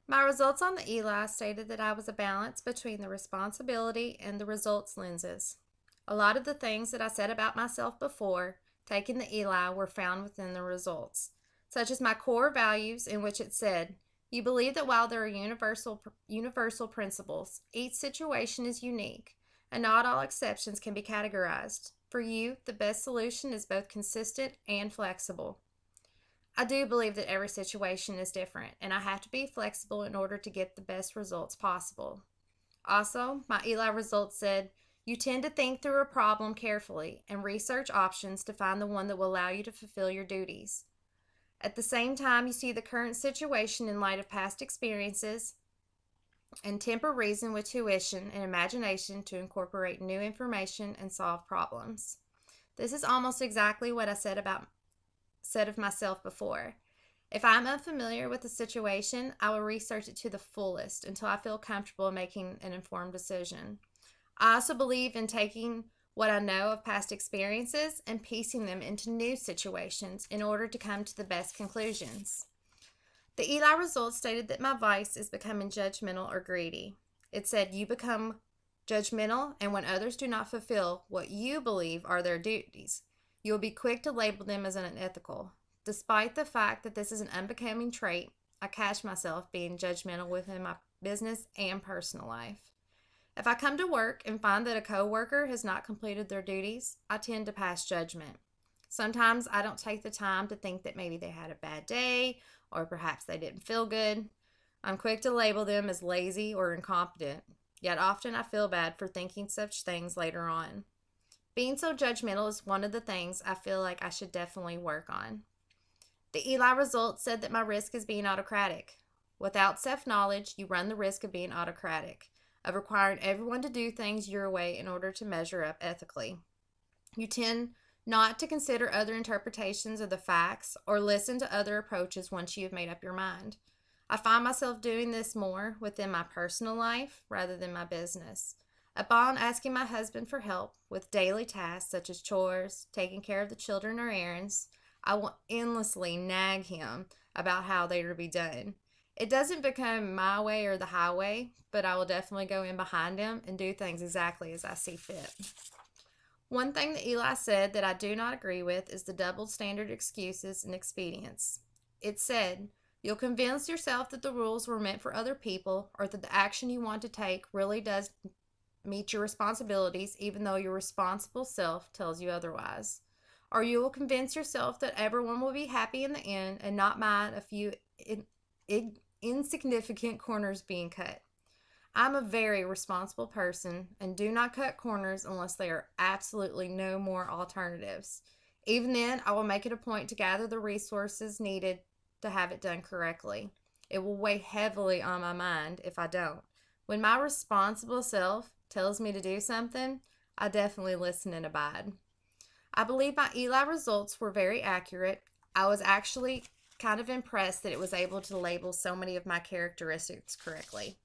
My results on the Eli stated that I was a balance between the responsibility and the results lenses. A lot of the things that I said about myself before taking the Eli were found within the results, such as my core values, in which it said, "You believe that while there are universal principles, each situation is unique, and not all exceptions can be categorized. For you, the best solution is both consistent and flexible." I do believe that every situation is different, and I have to be flexible in order to get the best results possible. Also, my Eli results said, "You tend to think through a problem carefully and research options to find the one that will allow you to fulfill your duties. At the same time, you see the current situation in light of past experiences and temper reason with tuition and imagination to incorporate new information and solve problems." This is almost exactly what I said of myself before. If I'm unfamiliar with the situation, I will research it to the fullest until I feel comfortable making an informed decision. I also believe in taking what I know of past experiences and piecing them into new situations in order to come to the best conclusions. The Eli results stated that my vice is becoming judgmental or greedy. It said, "You become judgmental, and when others do not fulfill what you believe are their duties, you will be quick to label them as unethical." Despite the fact that this is an unbecoming trait, I catch myself being judgmental within my business and personal life. If I come to work and find that a coworker has not completed their duties, I tend to pass judgment. Sometimes I don't take the time to think that maybe they had a bad day or perhaps they didn't feel good. I'm quick to label them as lazy or incompetent, yet often I feel bad for thinking such things later on. Being so judgmental is one of the things I feel like I should definitely work on. The Eli results said that my risk is being autocratic. Without self-knowledge, you run the risk of being autocratic, of requiring everyone to do things your way in order to measure up ethically. You tend not to consider other interpretations of the facts or listen to other approaches once you have made up your mind. I find myself doing this more within my personal life rather than my business. Upon asking my husband for help with daily tasks such as chores, taking care of the children, or errands, I will endlessly nag him about how they are to be done. It doesn't become my way or the highway, but I will definitely go in behind him and do things exactly as I see fit. One thing that Eli said that I do not agree with is the double standard excuses and expedience. It said, "You'll convince yourself that the rules were meant for other people or that the action you want to take really does meet your responsibilities even though your responsible self tells you otherwise. Or you will convince yourself that everyone will be happy in the end and not mind a few insignificant corners being cut." I'm a very responsible person and do not cut corners unless there are absolutely no more alternatives. Even then, I will make it a point to gather the resources needed to have it done correctly. It will weigh heavily on my mind if I don't. When my responsible self tells me to do something, I definitely listen and abide. I believe my Eli results were very accurate. I was actually kind of impressed that it was able to label so many of my characteristics correctly.